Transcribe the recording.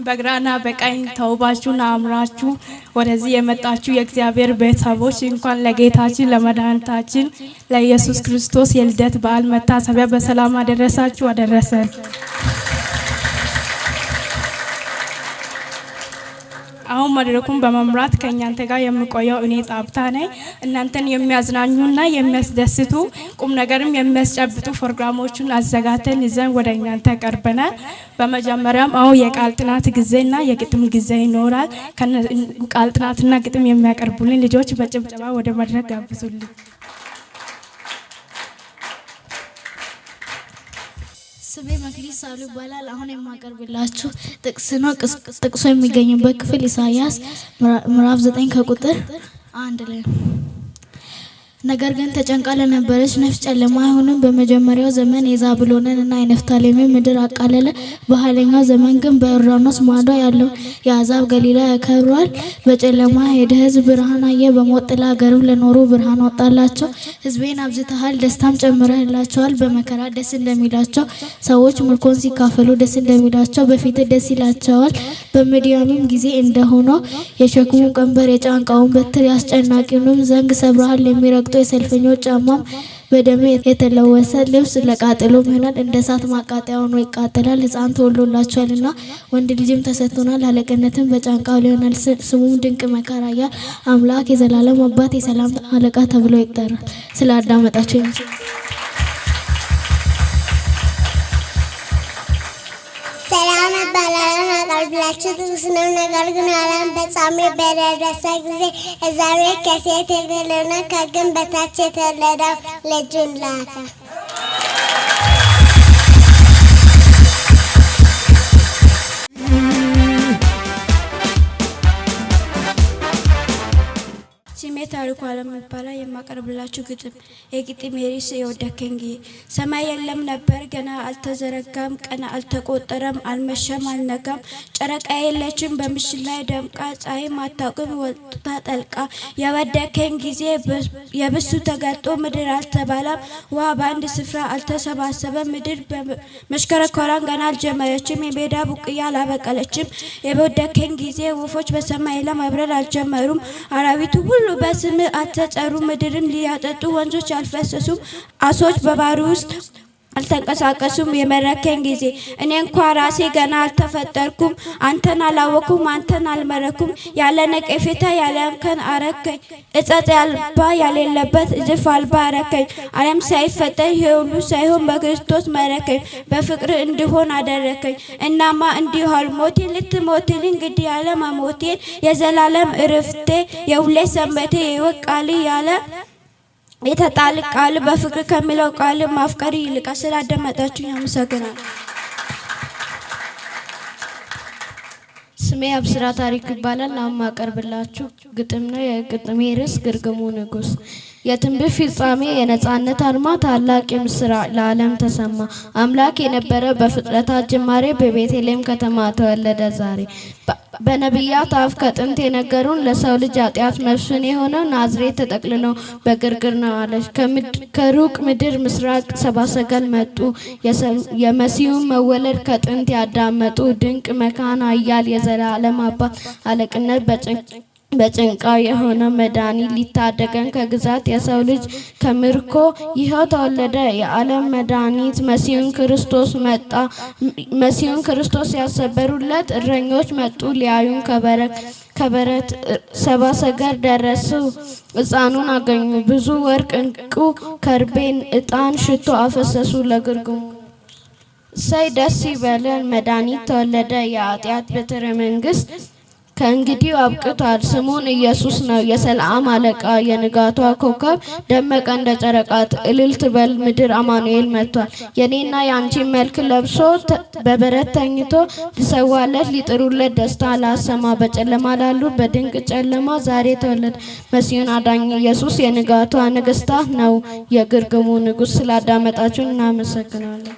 በግራና በቀኝ ተውባችሁና አምራችሁ ወደዚህ የመጣችሁ የእግዚአብሔር ቤተሰቦች እንኳን ለጌታችን ለመድኃኒታችን ለኢየሱስ ክርስቶስ የልደት በዓል መታሰቢያ በሰላም አደረሳችሁ አደረሰን። አሁን መድረኩን በመምራት ከእናንተ ጋር የምቆየው እኔ ጻብታ ነኝ። እናንተን የሚያዝናኙና የሚያስደስቱ ቁም ነገርም የሚያስጨብጡ ፕሮግራሞችን አዘጋጅተን ይዘን ወደ እናንተ ቀርበናል። በመጀመሪያም አሁን የቃል ጥናት ጊዜና የግጥም ጊዜ ይኖራል። ቃል ጥናትና ግጥም የሚያቀርቡልን ልጆች በጭብጨባ ወደ መድረክ ጋብዙልኝ። ስሜ መክሊት ሳሉ ይባላል። አሁን የማቀርብላችሁ ጥቅስ ነው። ጥቅሱ የሚገኝበት ክፍል ኢሳይያስ ምዕራፍ 9 ከቁጥር 1 ላይ ነገር ግን ተጨንቃ ለነበረች ነፍስ ጨለማ አይሆንም። በመጀመሪያው ዘመን የዛብሎንንና የነፍታሌምን ምድር አቃለለ። በኋለኛው ዘመን ግን በዮርዳኖስ ማዶ ያለው የአሕዛብ ገሊላ ያከብረዋል። በጨለማ የሄደ ሕዝብ ብርሃን አየ። በሞት ጥላ አገርም ለኖሩ ብርሃን ወጣላቸው። ሕዝቤን አብዝተሃል፣ ደስታም ጨምረህላቸዋል። በመከራ ደስ እንደሚላቸው ሰዎች ምርኮን ሲካፈሉ ደስ እንደሚላቸው በፊት ደስ ይላቸዋል። በምድያምም ጊዜ እንደሆነው የሸክሙን ቀንበር የጫንቃውን በትር ያስጨናቂውንም ዘንግ ሰብረሃል። የሚረግጡ የሰልፈኞች ጫማም በደም የተለወሰ ልብስ ለቃጠሎ ይሆናል። እንደ እሳት ማቃጠያ ሆኖ ይቃጠላል። ሕፃን ተወልዶላቸዋልና ወንድ ልጅም ተሰጥቶናል። አለቅነትም በጫንቃው ሊሆናል። ስሙም ድንቅ መካር፣ ኃያል አምላክ፣ የዘላለም አባት፣ የሰላም አለቃ ተብሎ ይጠራል። ስለ አዳመጣችሁ ሰላም ባላና አቀርብላችሁ ጥቅስ ነው። ነገር ግን ዓለም ፍጻሜ በደረሰ ጊዜ እግዚአብሔር ከሴት የተወለደውን ከግንድ በታች የተወለደውን ልጁን ላከ። ስሜ ታሪኩ አለም ይባላል። የማቀርብላችሁ ግጥም የግጥም ርዕስ የወደከኝ ጊዜ። ሰማይ የለም ነበር ገና አልተዘረጋም፣ ቀን አልተቆጠረም፣ አልመሸም አልነጋም። ጨረቃ የለችም በምሽት ላይ ደምቃ፣ ፀሐይም አታውቅም ወጥታ ጠልቃ። የወደከኝ ጊዜ የብሱ ተገልጦ ምድር አልተባለም፣ ውሃ በአንድ ስፍራ አልተሰባሰበም። ምድር መሽከረከሯን ገና አልጀመረችም፣ የሜዳ ቡቅያ አላበቀለችም። የወደከኝ ጊዜ ወፎች በሰማይ ላይ መብረር አልጀመሩም፣ አራዊቱ ሁሉ በስም አልተጠሩ። ምድርን ሊያጠጡ ወንዞች አልፈሰሱም፣ አሶች በባህር ውስጥ አልተንቀሳቀሱም። የመረከኝ ጊዜ እኔ እንኳ ራሴ ገና አልተፈጠርኩም፣ አንተን አላወኩም፣ አንተን አልመረኩም። ያለ ነቀፌታ ያለ እንከን አረከኝ፣ እጸጽ አልባ የሌለበት እድፍ አልባ አረከኝ። ዓለም ሳይፈጠር ይሄ ሁሉ ሳይሆን በክርስቶስ መረከኝ፣ በፍቅር እንድሆን አደረከኝ። እናማ እንዲሁ አልሞቴን ልትሞትልኝ እንግዲህ ያለ መሞቴን የዘላለም እረፍቴ የሁሌ ሰንበቴ የሕይወት ቃል ያለ የተጣለ ቃል በፍቅር ከሚለው ቃል ማፍቀር ይልቃል። ስላዳመጣችሁኝ አመሰግናለሁ። ስሜ አብስራ ታሪክ ይባላል። አሁን ማቀርብላችሁ ግጥም ነው። የግጥሜ ርዕስ ግርግሙ ንጉስ። የትንቢት ፍጻሜ የነጻነት አርማ ታላቅ የምስራች ለዓለም ተሰማ። አምላክ የነበረ በፍጥረታት ጅማሬ በቤተልሔም ከተማ ተወለደ ዛሬ። በነቢያት አፍ ከጥንት የነገሩን ለሰው ልጅ ኃጢአት መስፍን የሆነው ናዝሬት ተጠቅልሎ በግርግር ነው አለች። ከሩቅ ምድር ምስራቅ ሰብአ ሰገል መጡ። የመሲሁን መወለድ ከጥንት ያዳመጡ። ድንቅ መካን ኃያል የዘላለም አባት አለቅነት በጭንቃ የሆነ መድኃኒት ሊታደገን ከግዛት የሰው ልጅ ከምርኮ ይኸው ተወለደ። የዓለም መድኃኒት መሲሁን ክርስቶስ መጣ። መሲሁን ክርስቶስ ያሰበሩለት እረኞች መጡ ሊያዩን ከበረት ሰብአ ሰገል ደረሱ። ሕፃኑን አገኙ። ብዙ ወርቅ፣ ዕንቁ፣ ከርቤን፣ ዕጣን፣ ሽቶ አፈሰሱ ለግርግሙ። እሰይ ደስ ይበለን መድኃኒት ተወለደ። የኃጢአት በትረ መንግስት ከእንግዲህ አብቅቷል። ስሙን ኢየሱስ ነው። የሰላም አለቃ የንጋቷ ኮከብ ደመቀ እንደ ጨረቃ። እልል ትበል ምድር አማኑኤል መጥቷል። የኔና የአንቺን መልክ ለብሶ በበረት ተኝቶ ሊሰዋለት ሊጥሩለት ደስታ ላሰማ። በጨለማ ላሉ በድንቅ ጨለማ ዛሬ ተወለደ መሲሁን አዳኝ ኢየሱስ። የንጋቷ ንግስታት ነው የግርግሙ ንጉስ። ስላዳመጣችሁን እናመሰግናለን።